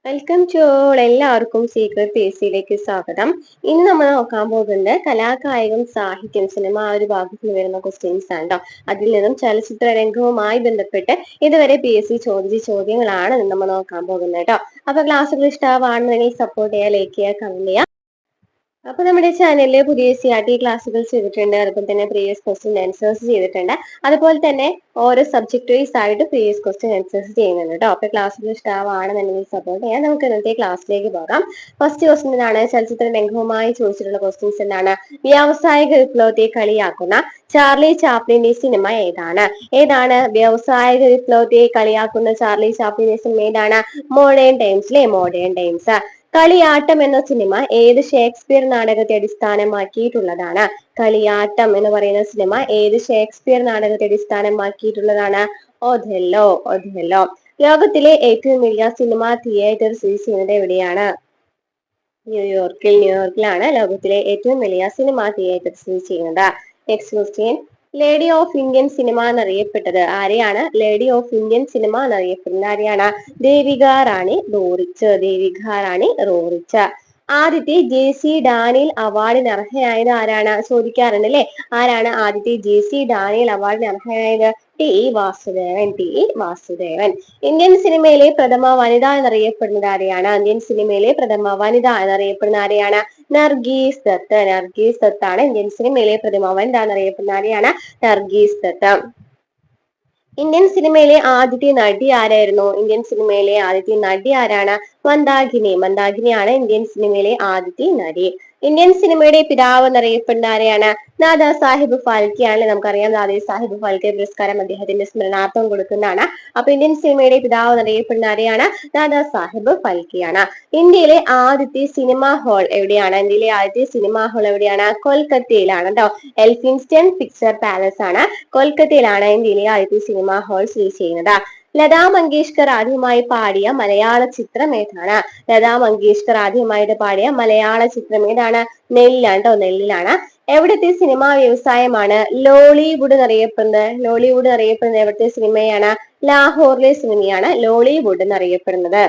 Welcome to all. എല്ലാവർക്കും secret പേസിയിലേക്ക് സ്വാഗതം. ഇന്ന് നമ്മൾ നോക്കാൻ പോകുന്നത് കലാകായികം സാഹിത്യം സിനിമ ആ ഒരു ഭാഗത്ത് വരുന്ന ക്വസ്റ്റ്യൻസ് ആണ് ട്ടോ. അതിൽ നിന്നും ചലച്ചിത്ര രംഗവുമായി ബന്ധപ്പെട്ട് ഇതുവരെ PSC ചോദിച്ച ചോദ്യങ്ങളാണ് നമ്മൾ നോക്കാൻ പോകുന്നത് കേട്ടോ. അപ്പൊ ക്ലാസ്സുകൾ ഇഷ്ടമാണെന്നുണ്ടെങ്കിൽ സപ്പോർട്ട് ചെയ്യുക, ലൈക്ക് ചെയ്യുക, കമന്റ് ചെയ്യുക. അപ്പൊ നമ്മുടെ ചാനലിൽ പുതിയ CRT ക്ലാസ്സുകൾ ചെയ്തിട്ടുണ്ട്, അതുപോലെ തന്നെ പ്രീവിയസ് ക്വസ്റ്റ്യൻ ആൻസേഴ്സ് ചെയ്തിട്ടുണ്ട്. അതുപോലെ തന്നെ ഓരോ സബ്ജക്ട് വൈസ് ആയിട്ട് പ്രീവിയസ് ക്വസ്റ്റ്യൻ ആൻസേഴ്സ് ചെയ്യുന്നുണ്ട് കേട്ടോ. അപ്പൊ ക്ലാസ്സുകൾ ഇഷ്ടമാണെന്നുണ്ടെങ്കിൽ സപ്പോർട്ട് ചെയ്യാം. നമുക്ക് ഇന്നത്തെ ക്ലാസ്സിലേക്ക് പോകാം. ഫസ്റ്റ് ക്വസ്റ്റ്യൻ എന്താണ്? ചലച്ചിത്ര രംഗവുമായി ചോദിച്ചിട്ടുള്ള ക്വസ്റ്റ്യൻസ് എന്താണ്? വ്യാവസായിക വിപ്ലവത്തെ കളിയാക്കുന്ന ചാർലി ചാപ്ലിന്റെ സിനിമ ഏതാണ്? വ്യാവസായിക വിപ്ലവത്തെ കളിയാക്കുന്ന ചാർലി ചാപ്ലിന്റെ സിനിമ ഏതാണ്? മോഡേൺ ടൈംസിലെ മോഡേൺ ടൈംസ്. കളിയാട്ടം എന്ന സിനിമ ഏത് ഷേക്സ്പിയർ നാടകത്തെ അടിസ്ഥാനമാക്കിയിട്ടുള്ളതാണ്? കളിയാട്ടം എന്ന് പറയുന്ന സിനിമ ഏത് ഷേക്സ്പിയർ നാടകത്തെ അടിസ്ഥാനമാക്കിയിട്ടുള്ളതാണ്? ഒഥെല്ലോ. ലോകത്തിലെ ഏറ്റവും വലിയ സിനിമാ തിയേറ്റർ സ്ഥിതി ചെയ്യുന്നത് എവിടെയാണ്? ന്യൂയോർക്കിലാണ് ലോകത്തിലെ ഏറ്റവും വലിയ സിനിമാ തിയേറ്റർ സ്ഥിതി ചെയ്യുന്നത്. Next question. Lady of Indian cinema എന്നറിയപ്പെട്ടത് ആരെയാണ്? ലേഡി ഓഫ് ഇന്ത്യൻ സിനിമ എന്നറിയപ്പെടുന്നത് ആരെയാണ്? ദേവിക റാണി റോറിച്ച്. ആദ്യത്തെ JC ഡാനിയൽ അവാർഡിന് അർഹയായത് ആരാണ്? ചോദിക്കാറുണ്ട് അല്ലെ. ആരാണ് ആദ്യത്തെ JC ഡാനിയൽ അവാർഡിന് അർഹയായത്? T E Vasudevan. ഇന്ത്യൻ സിനിമയിലെ പ്രഥമ വനിത എന്നറിയപ്പെടുന്നത് ആരെയാണ്? നർഗീസ് ദത്ത് ആണ് ഇന്ത്യൻ സിനിമയിലെ പ്രഥമ വനിത എന്നറിയപ്പെടുന്ന ആരെയാണ്? നർഗീസ് ദത്ത്. ഇന്ത്യൻ സിനിമയിലെ ആദ്യത്തെ നടി ആരായിരുന്നു? മന്ദാകിനിയാണ് ഇന്ത്യൻ സിനിമയിലെ ആദ്യത്തെ നടി. ഇന്ത്യൻ സിനിമയുടെ പിതാവ് എന്നറിയപ്പെടുന്ന ആരെയാണ്? ദാദാ സാഹിബ് ഫാൽക്കെയാണ്. നമുക്കറിയാം, ദാദാ സാഹിബ് ഫാൽക്കെ പുരസ്കാരം അദ്ദേഹത്തിന്റെ സ്മരണാർത്ഥം കൊടുക്കുന്നതാണ്. അപ്പൊ ഇന്ത്യൻ സിനിമയുടെ പിതാവ് എന്നറിയപ്പെടുന്ന ആരെയാണ്? ദാദാ സാഹിബ് ഫാൽക്കെയാണ്. ഇന്ത്യയിലെ ആദ്യത്തെ സിനിമാ ഹാൾ എവിടെയാണ്? കൊൽക്കത്തയിലാണ് ട്ടോ. എൽഫിൻസ്റ്റൺ പിക്ചർ പാലസ് ആണ് കൊൽക്കത്തയിലാണ് ഇന്ത്യയിലെ ആദ്യത്തെ സിനിമാ ഹാൾ സ്ഥിതി ചെയ്യുന്നത്. ലതാ മങ്കേഷ്കർ ആദ്യമായി പാടിയ മലയാള ചിത്രം ഏതാണ്? നെല്ലിലാണ്. എവിടുത്തെ സിനിമാ വ്യവസായമാണ് ലോളിവുഡ് എന്നറിയപ്പെടുന്നത്? എവിടുത്തെ സിനിമയാണ്? ലാഹോറിലെ സിനിമയാണ് ലോളിവുഡ് എന്നറിയപ്പെടുന്നത്.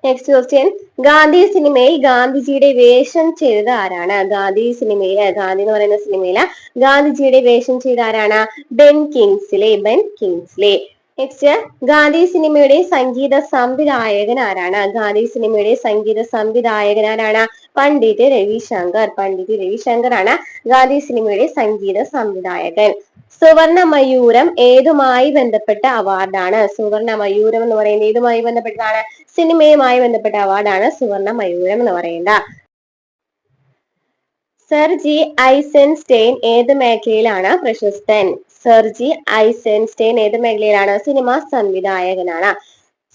Next question. ഗാന്ധി സിനിമയിൽ ഗാന്ധിജിയുടെ വേഷം ചെയ്തത് ആരാണ്? ഗാന്ധി എന്ന് പറയുന്ന സിനിമയില് ഗാന്ധിജിയുടെ വേഷം ചെയ്ത ആരാണ്? Ben Kingsley. നെക്സ്റ്റ്. ഗാന്ധി സിനിമയുടെ സംഗീത സംവിധായകൻ ആരാണ്? പണ്ഡിറ്റ് രവിശങ്കർ ആണ് ഗാന്ധി സിനിമയുടെ സംഗീത സംവിധായകൻ. സുവർണ മയൂരം ഏതുമായി ബന്ധപ്പെട്ട അവാർഡാണ്? സുവർണ മയൂരം എന്ന് പറയുന്നത് ഏതുമായി ബന്ധപ്പെട്ടതാണ്? സിനിമയുമായി ബന്ധപ്പെട്ട അവാർഡാണ് സുവർണ മയൂരം എന്ന് പറയുന്നത്. സർ ജി ഐസൻസ്റ്റൈൻ ഏത് മേഖലയിലാണ് പ്രശസ്തൻ? സിനിമാ സംവിധായകനാണ്.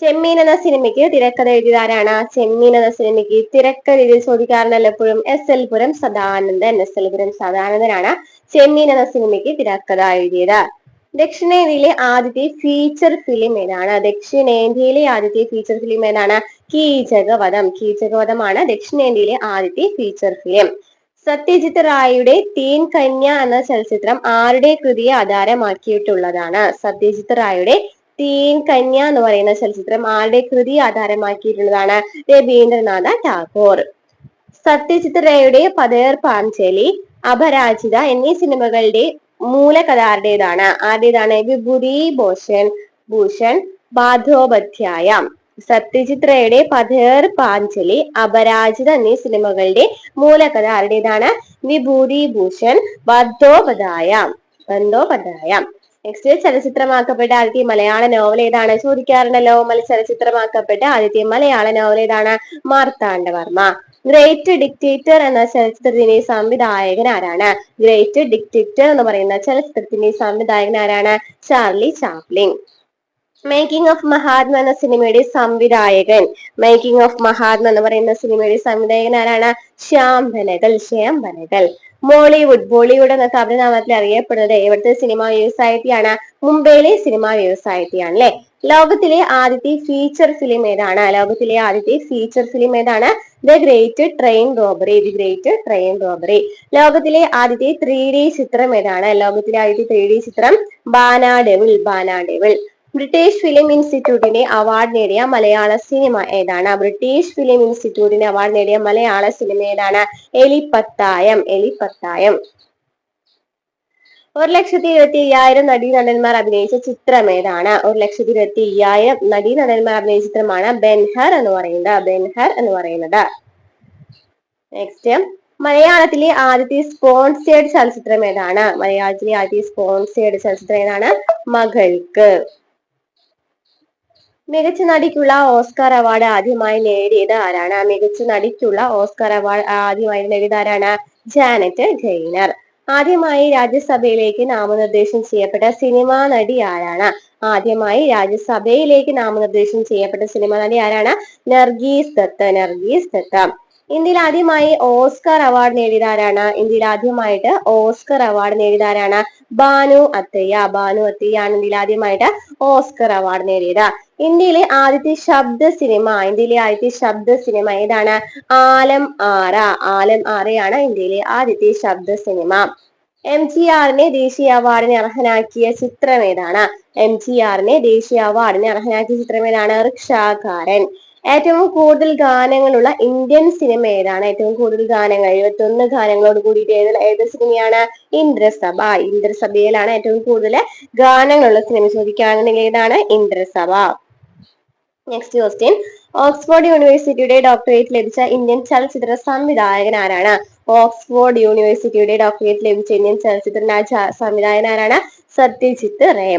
ചെമ്മീൻ എന്ന സിനിമയ്ക്ക് തിരക്കഥ എഴുതിയത് ആരാണ്? തിരക്കഥ എഴുതി ചോദിക്കാറുണ്ടല്ലോ എപ്പോഴും. SL പുരം സദാനന്ദനാണ് ചെമ്മീൻ എന്ന സിനിമയ്ക്ക് തിരക്കഥ എഴുതിയത്. ദക്ഷിണേന്ത്യയിലെ ആദ്യത്തെ ഫീച്ചർ ഫിലിം ഏതാണ്? കീചകവധമാണ് ദക്ഷിണേന്ത്യയിലെ ആദ്യത്തെ ഫീച്ചർ ഫിലിം. സത്യജിത് റായിയുടെ തീൻ കന്യ എന്ന ചലച്ചിത്രം ആരുടെ കൃതിയെ ആധാരമാക്കിയിട്ടുള്ളതാണ്? തീൻ കന്യ എന്ന് പറയുന്ന ചലച്ചിത്രം ആരുടെ കൃതിയെ ആധാരമാക്കിയിട്ടുള്ളതാണ്? രവീന്ദ്രനാഥ ടാഗോർ. സത്യജിത് റേയുടെ പതേർ പാഞ്ചാലി, അപരാജിത എന്നീ സിനിമകളുടെ മൂലകഥ ആരുടേതാണ്? വിഭൂതി ഭൂഷൺ ബന്ധോപാധ്യായ. സത്യജിത് റേയുടെ പതേർ പാഞ്ചാലി, അപരാജിത എന്നീ സിനിമകളുടെ മൂലകഥ ആരുടേതാണ്? വിഭൂതി ഭൂഷൺ ബന്ധോപാധ്യായ. നെക്സ്റ്റ്. ചലച്ചിത്രമാക്കപ്പെട്ട ആദ്യത്തെ മലയാള നോവൽ ഏതാണ്? ചോദിക്കാറുണ്ടല്ലോ. ചലച്ചിത്രമാക്കപ്പെട്ട ആദ്യത്തെ മലയാള നോവൽ ഏതാണ്? മാർത്താണ്ഡവർമ്മ. ഗ്രേറ്റ് ഡിക്റ്റേറ്റർ എന്ന ചലച്ചിത്രത്തിന്റെ സംവിധായകൻ ആരാണ്? എന്ന് പറയുന്ന ചലച്ചിത്രത്തിന്റെ സംവിധായകൻ ആരാണ്? Charlie Chaplin. Making of Mahatma എന്ന സിനിമയുടെ സംവിധായകൻ ആരാണ്? ശ്യാം ബനഗൽ. ബോളിവുഡ് എന്ന കപടനാമത്തിൽ അറിയപ്പെടുന്നത് എവിടുത്തെ സിനിമാ വ്യവസായത്തെയാണ്? മുംബൈയിലെ സിനിമാ വ്യവസായത്തെയാണ് അല്ലെ. ലോകത്തിലെ ആദ്യത്തെ ഫീച്ചർ ഫിലിം ഏതാണ്? The great train robbery. ലോകത്തിലെ ആദ്യത്തെ 3D ചിത്രം ഏതാണ്? ബാന ഡെവിൾ. ബ്രിട്ടീഷ് ഫിലിം ഇൻസ്റ്റിറ്റ്യൂട്ടിന്റെ അവാർഡ് നേടിയ മലയാള സിനിമ ഏതാണ്? ബ്രിട്ടീഷ് ഫിലിം ഇൻസ്റ്റിറ്റ്യൂട്ടിന്റെ അവാർഡ് നേടിയ മലയാള സിനിമ ഏതാണ്? എലിപ്പത്തായം. എലിപ്പത്തായം. 1,25,000 നടീനടന്മാർ അഭിനയിച്ച ചിത്രം ഏതാണ്? 1,25,000 നടീനടന്മാർ അഭിനയിച്ച ചിത്രമാണ് ബെൻഹർ എന്ന് പറയുന്നത്. ബെൻഹർ എന്ന് പറയുന്നത്. നെക്സ്റ്റ്, മലയാളത്തിലെ ആദ്യത്തെ സ്പോൺസേഡ് ചലച്ചിത്രം ഏതാണ്? മലയാളത്തിലെ ആദ്യത്തെ സ്പോൺസേഡ് ചലച്ചിത്രം ഏതാണ്? മകൾക്ക്. മികച്ച നടിക്കുള്ള ഓസ്കാർ അവാർഡ് ആദ്യമായി നേടിയത് ആരാണ്? മികച്ച നടിക്കുള്ള ഓസ്കാർ അവാർഡ് ആദ്യമായി നേടിയത് ആരാണ്? Janet Gaynor. ആദ്യമായി രാജ്യസഭയിലേക്ക് നാമനിർദ്ദേശം ചെയ്യപ്പെട്ട സിനിമാ നടി ആരാണ്? ആദ്യമായി രാജ്യസഭയിലേക്ക് നാമനിർദ്ദേശം ചെയ്യപ്പെട്ട സിനിമാ നടി ആരാണ്? നർഗീസ് ദത്ത്. നർഗീസ് ദത്ത്. ഇന്ത്യയിൽ ആദ്യമായി ഓസ്കാർ അവാർഡ് നേടിയത് ആരാണ്? ഇന്ത്യയിൽ ആദ്യമായിട്ട് ഓസ്കർ അവാർഡ് നേടിയത് ആരാണ്? ബാനു അത്തയ്യ. ബാനു അത്തയ്യാണ് ഇന്ത്യയിൽ ആദ്യമായിട്ട് ഓസ്കർ അവാർഡ് നേടിയത്. ഇന്ത്യയിലെ ആദ്യത്തെ ശബ്ദ സിനിമ ഏതാണ്? ആലം ആറ. ആലം ആറയാണ് ഇന്ത്യയിലെ ആദ്യത്തെ ശബ്ദ സിനിമ. MGRനെ ദേശീയ അവാർഡിന് അർഹനാക്കിയ ചിത്രം ഏതാണ്? MGRനെ ദേശീയ അവാർഡിന് അർഹനാക്കിയ ചിത്രം ഏതാണ്? റിക്ഷാകാരൻ. ഏറ്റവും കൂടുതൽ ഗാനങ്ങളുള്ള ഇന്ത്യൻ സിനിമ ഏതാണ്? ഏറ്റവും കൂടുതൽ ഗാനങ്ങൾ 71 ഗാനങ്ങളോട് കൂടിയിട്ട് ഏത് സിനിമയാണ്? ഇന്ദ്രസഭ. ഇന്ദ്രസഭയിലാണ് ഏറ്റവും കൂടുതൽ ഗാനങ്ങളുള്ള സിനിമ. ചോദിക്കുകയാണെന്നുണ്ടെങ്കിൽ ഏതാണ്? ഇന്ദ്രസഭ. നെക്സ്റ്റ് ക്വസ്റ്റ്യൻ, ഓക്സ്ഫോർഡ് യൂണിവേഴ്സിറ്റിയുടെ ഡോക്ടറേറ്റ് ലഭിച്ച ഇന്ത്യൻ ചലച്ചിത്ര സംവിധായകൻ ആരാണ്? ഓക്സ്ഫോർഡ് യൂണിവേഴ്സിറ്റിയുടെ ഡോക്ടറേറ്റ് ലഭിച്ച ഇന്ത്യൻ ചലച്ചിത്ര സംവിധായകൻ ആരാണ്? സത്യജിത്ത് റേ.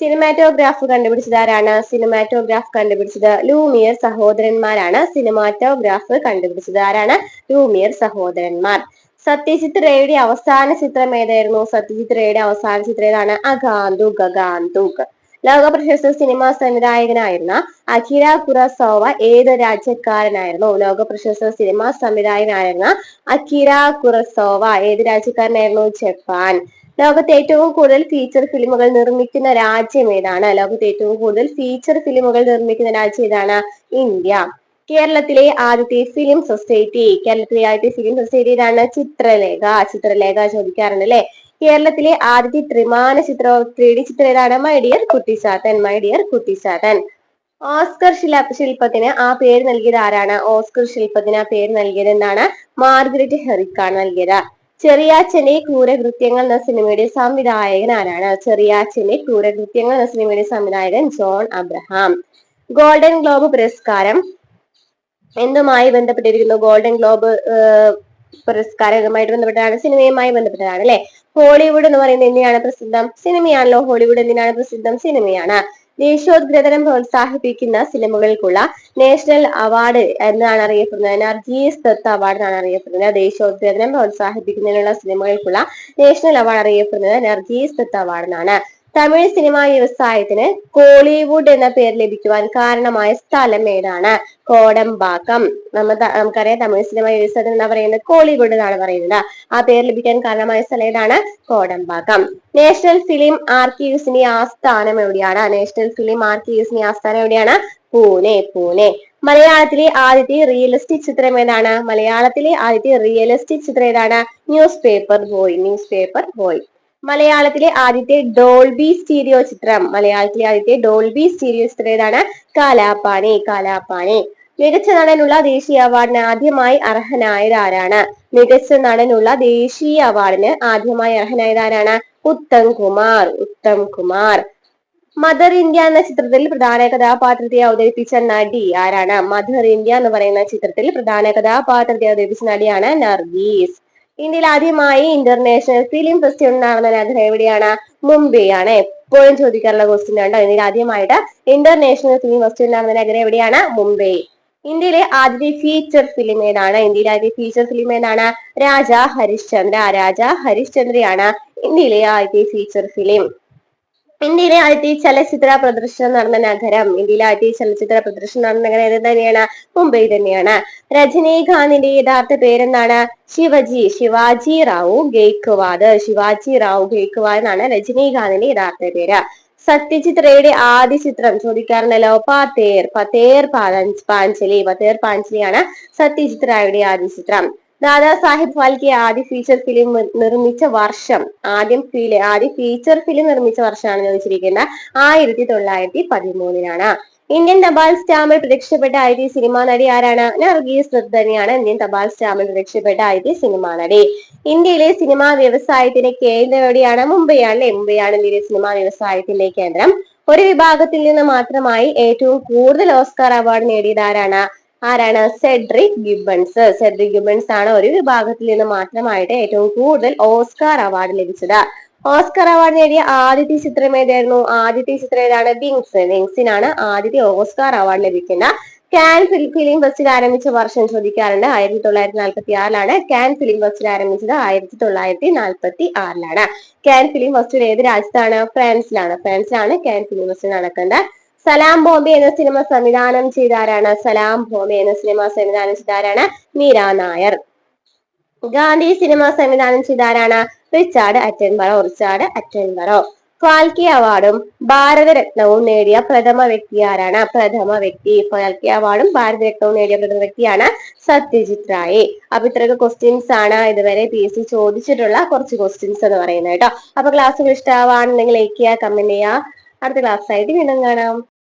സിനിമാറ്റോഗ്രാഫ് കണ്ടുപിടിച്ചത് ആരാണ്? സിനിമാറ്റോഗ്രാഫ് കണ്ടുപിടിച്ചത് ലൂമിയർ സഹോദരന്മാരാണ്. സിനിമാറ്റോഗ്രാഫ് കണ്ടുപിടിച്ചത് ആരാണ്? ലൂമിയർ സഹോദരന്മാർ. സത്യജിത്ത് റേയുടെ അവസാന ചിത്രം ഏതായിരുന്നു? സത്യജിത്ത് റേയുടെ അവസാന ചിത്രം ഏതാണ്? അഗാന്തുക്. അഗാന്തുക്. ലോക പ്രശസ്ത സിനിമാ സംവിധായകനായിരുന്ന അകിര കുറസോവ ഏത് രാജ്യക്കാരനായിരുന്നു? ലോക പ്രശസ്ത സിനിമാ സംവിധായകനായിരുന്ന അകിര കുറസോവ ഏത് രാജ്യക്കാരനായിരുന്നു? ജപ്പാൻ. ലോകത്തെ ഏറ്റവും കൂടുതൽ ഫീച്ചർ ഫിലിമുകൾ നിർമ്മിക്കുന്ന രാജ്യം ഏതാണ്? ലോകത്തെ ഏറ്റവും കൂടുതൽ ഫീച്ചർ ഫിലിമുകൾ നിർമ്മിക്കുന്ന രാജ്യം ഏതാണ്? ഇന്ത്യ. കേരളത്തിലെ ആദ്യത്തെ ഫിലിം സൊസൈറ്റി. കേരളത്തിലെ ആദ്യത്തെ ഫിലിം സൊസൈറ്റി ഏതാണ്? ചിത്രലേഖ. ചിത്രലേഖ ചോദിക്കാറുണ്ട് അല്ലെ. കേരളത്തിലെ ആദ്യത്തെ ത്രിമാന ചിത്രം 3D ചിത്രം ഏതാണ്? My dear Kuttichathan. My dear Kuttichathan. Oscar ശില്പത്തിന് ആ പേര് നൽകിയത് ആരാണ്? ഓസ്കർ ശില്പത്തിന് ആ പേര് നൽകിയത് എന്താണ്? മാർഗരറ്റ് ഹെറിക്കാണ് നൽകിയത്. ചെറിയാച്ചന്റെ ക്രൂരകൃത്യങ്ങൾ എന്ന സിനിമയുടെ സംവിധായകൻ ആരാണ്? ചെറിയാച്ചന്റെ ക്രൂരകൃത്യങ്ങൾ എന്ന സിനിമയുടെ സംവിധായകൻ ജോൺ അബ്രഹാം. ഗോൾഡൻ ഗ്ലോബ് പുരസ്കാരം എന്തുമായി ബന്ധപ്പെട്ടിരിക്കുന്നു? ഗോൾഡൻ ഗ്ലോബ് പുരസ്കാരം ഇതുമായിട്ട് ബന്ധപ്പെട്ടതാണ്, സിനിമയുമായി ബന്ധപ്പെട്ടതാണ് അല്ലെ. ഹോളിവുഡ് എന്ന് പറയുന്നത് എന്തിനാണ് പ്രസിദ്ധം? സിനിമയാണല്ലോ. ഹോളിവുഡ് എന്തിനാണ് പ്രസിദ്ധം? സിനിമയാണ്. ദേശീയോദ്ഗ്രഥനം പ്രോത്സാഹിപ്പിക്കുന്ന സിനിമകൾക്കുള്ള നാഷണൽ അവാർഡ് എന്നാണ് അറിയപ്പെടുന്നത്? നർഗീസ് ദത്ത് അവാർഡ് എന്നാണ് അറിയപ്പെടുന്നത്. ദേശീയോദ്ഗ്രഥനം പ്രോത്സാഹിപ്പിക്കുന്നതിനുള്ള സിനിമകൾക്കുള്ള നാഷണൽ അവാർഡ് അറിയപ്പെടുന്നത് നർഗീസ് ദത്ത് അവാർഡ് എന്നാണ്. തമിഴ് സിനിമാ വ്യവസായത്തിന് കോളിവുഡ് എന്ന പേര് ലഭിക്കുവാൻ കാരണമായ സ്ഥലം ഏതാണ്? കോടമ്പാക്കം. നമുക്കറിയാം തമിഴ് സിനിമാ വ്യവസായത്തിന് എന്താ പറയുന്നത്? കോളിവുഡ് എന്നാണ് പറയുന്നത്. ആ പേര് ലഭിക്കാൻ കാരണമായ സ്ഥലം ഏതാണ്? കോടമ്പാക്കം. നാഷണൽ ഫിലിം ആർക്കീവ്സിന്റെ ആസ്ഥാനം എവിടെയാണ്? നാഷണൽ ഫിലിം ആർക്കീവ്സിന്റെ ആസ്ഥാനം എവിടെയാണ്? പൂനെ. പൂനെ. മലയാളത്തിലെ ആദ്യത്തെ റിയലിസ്റ്റിക് ചിത്രം ഏതാണ്? മലയാളത്തിലെ ആദ്യത്തെ റിയലിസ്റ്റിക് ചിത്രം ഏതാണ്? News paper boy. News paper boy. മലയാളത്തിലെ ആദ്യത്തെ ഡോൾബി സ്റ്റീരിയോ ചിത്രം. മലയാളത്തിലെ ആദ്യത്തെ ഡോൾബി സ്റ്റീരിയോ ചിത്രം ഏതാണ്? കാലാപാനി. കാലാപാനി. മികച്ച നടനുള്ള ദേശീയ അവാർഡിന് ആദ്യമായി അർഹനായത് ആരാണ്? മികച്ച നടനുള്ള ദേശീയ അവാർഡിന് ആദ്യമായി അർഹനായത് ആരാണ്? ഉത്തം കുമാർ. ഉത്തം കുമാർ. മദർ ഇന്ത്യ എന്ന ചിത്രത്തിൽ പ്രധാന കഥാപാത്രത്തെ അവതരിപ്പിച്ച നടി ആരാണ്? മദർ ഇന്ത്യ എന്ന് പറയുന്ന ചിത്രത്തിൽ പ്രധാന കഥാപാത്രത്തെ അവതരിപ്പിച്ച നടിയാണ് നർഗീസ്. ഇന്ത്യയിൽ ആദ്യമായി ഇന്റർനാഷണൽ ഫിലിം ഫെസ്റ്റിവൽ നടന്ന നഗരം എവിടെയാണ്? മുംബൈ ആണ്. എപ്പോഴും ചോദിക്കാറുള്ള ക്വസ്റ്റ്യൻ ആണ്. ഇന്ത്യയിൽ ആദ്യമായിട്ട് ഇന്റർനാഷണൽ ഫിലിം ഫെസ്റ്റിവൽ നടന്ന നഗരം എവിടെയാണ്? മുംബൈ. ഇന്ത്യയിലെ ആദ്യത്തെ ഫീച്ചർ ഫിലിം ഏതാണ്? ഇന്ത്യയിലെ ആദ്യത്തെ ഫീച്ചർ ഫിലിം ഏതാണ്? രാജാ ഹരിശ്ചന്ദ്ര. രാജാ ഹരിശ്ചന്ദ്രയാണ് ഇന്ത്യയിലെ ആദ്യത്തെ ഫീച്ചർ ഫിലിം. ഇന്ത്യയിലെ ആദ്യത്തെ ചലച്ചിത്ര പ്രദർശനം നടന്ന നഗരം. ഇന്ത്യയിലെ ആദ്യത്തെ ചലച്ചിത്ര പ്രദർശനം നടന്ന നഗരം ഏത് തന്നെയാണ്? മുംബൈ തന്നെയാണ്. രജനീകാന്തിന്റെ യഥാർത്ഥ പേരെന്താണ്? ശിവാജി റാവു ഗെയ്ക്വാദ്. ശിവാജി റാവു ഗെയ്ക്വാദ് എന്നാണ് രജനീകാന്തിന്റെ യഥാർത്ഥ പേര്. സത്യജിത് റേയുടെ ആദ്യ ചിത്രം ചോദിക്കാറുണ്ടല്ലോ. പതേർ പാഞ്ചലി. പതേർ പാഞ്ചലിയാണ് സത്യജിത് റായുടെ ആദ്യ ചിത്രം. ദാദാ സാഹിബ് ഫാൽക്കെ ആദ്യ ഫീച്ചർ ഫിലിം നിർമ്മിച്ച വർഷം, ആദ്യ ഫീച്ചർ ഫിലിം നിർമ്മിച്ച വർഷമാണ് ചോദിച്ചിരിക്കുന്നത് 1913. ഇന്ത്യൻ തപാൽ സ്റ്റാമ്പിൽ പ്രത്യക്ഷപ്പെട്ട ആദ്യ സിനിമാ നടി ആരാണ്? നർഗീസ് ദത്ത് തന്നെയാണ് ഇന്ത്യൻ തപാൽ സ്റ്റാമ്പിൽ പ്രത്യക്ഷപ്പെട്ട ആദ്യ സിനിമാ നടി. ഇന്ത്യയിലെ സിനിമാ വ്യവസായത്തിന്റെ കേന്ദ്രം എവിടെയാണ്? മുംബൈയാണ് അല്ലെ? മുംബൈയാണ് ഇന്ത്യയിലെ സിനിമാ വ്യവസായത്തിന്റെ കേന്ദ്രം. ഒരു വിഭാഗത്തിൽ നിന്ന് മാത്രമായി ഏറ്റവും കൂടുതൽ ഓസ്കാർ അവാർഡ് നേടിയത് ആരാണ്? Cedric Gibbons. സെഡ്രിക് ഗിബൺസ് ആണ് ഒരു വിഭാഗത്തിൽ നിന്ന് മാത്രമായിട്ട് ഏറ്റവും കൂടുതൽ ഓസ്കാർ അവാർഡ് ലഭിച്ചത്. ഓസ്കാർ അവാർഡ് നേടിയ ആദ്യത്തെ ചിത്രം ഏതായിരുന്നു? ആദ്യത്തെ ചിത്രം ഏതാണ്? വിങ്സ്. വിങ്സിനാണ് ആദ്യത്തെ ഓസ്കാർ അവാർഡ് ലഭിക്കുന്ന. കാൻ ഫിലിം ഫെസ്റ്റിൽ ആരംഭിച്ച വർഷം ചോദിക്കാറുണ്ട്. 1946 കാൻ ഫിലിം ഫെസ്റ്റിൽ ആരംഭിച്ചത്. 1946. കാൻ ഫിലിം ഫെസ്റ്റിവൽ ഏത് രാജ്യത്താണ്? ഫ്രാൻസിലാണ് കാൻ ഫിലിം ഫെസ്റ്റിവൽ നടക്കുന്നത്. സലാം ബോംബെ എന്ന സിനിമ സംവിധാനം ചെയ്ത ആരാണ്? സലാം ബോംബെ എന്ന സിനിമ സംവിധാനം ചെയ്ത ആരാണ്? മീര നായർ. ഗാന്ധി സിനിമ സംവിധാനം ചെയ്ത ആരാണ്? Richard Attenborough. ഫാൽക്കെ അവാർഡും ഭാരതരത്നവും നേടിയ പ്രഥമ വ്യക്തി ആരാണ്? ഫാൽക്കെ അവാർഡും ഭാരതരത്നവും നേടിയ പ്രഥമ വ്യക്തിയാണ് സത്യജിത് റായ്. അപ്പൊ ഇത്രയൊക്കെ ക്വസ്റ്റ്യൻസ് ആണ് ഇതുവരെ PSC ചോദിച്ചിട്ടുള്ള കുറച്ച് ക്വസ്റ്റ്യൻസ് എന്ന് പറയുന്നത് കേട്ടോ. അപ്പൊ ക്ലാസ്സുകൾ ഇഷ്ടമാവാണെന്നുണ്ടെങ്കിൽ ലൈക്ക് ചെയ്യുക, കമന്റ് ചെയ്യുക. അടുത്ത ക്ലാസ് ആയിട്ട് വീണ്ടും കാണാം.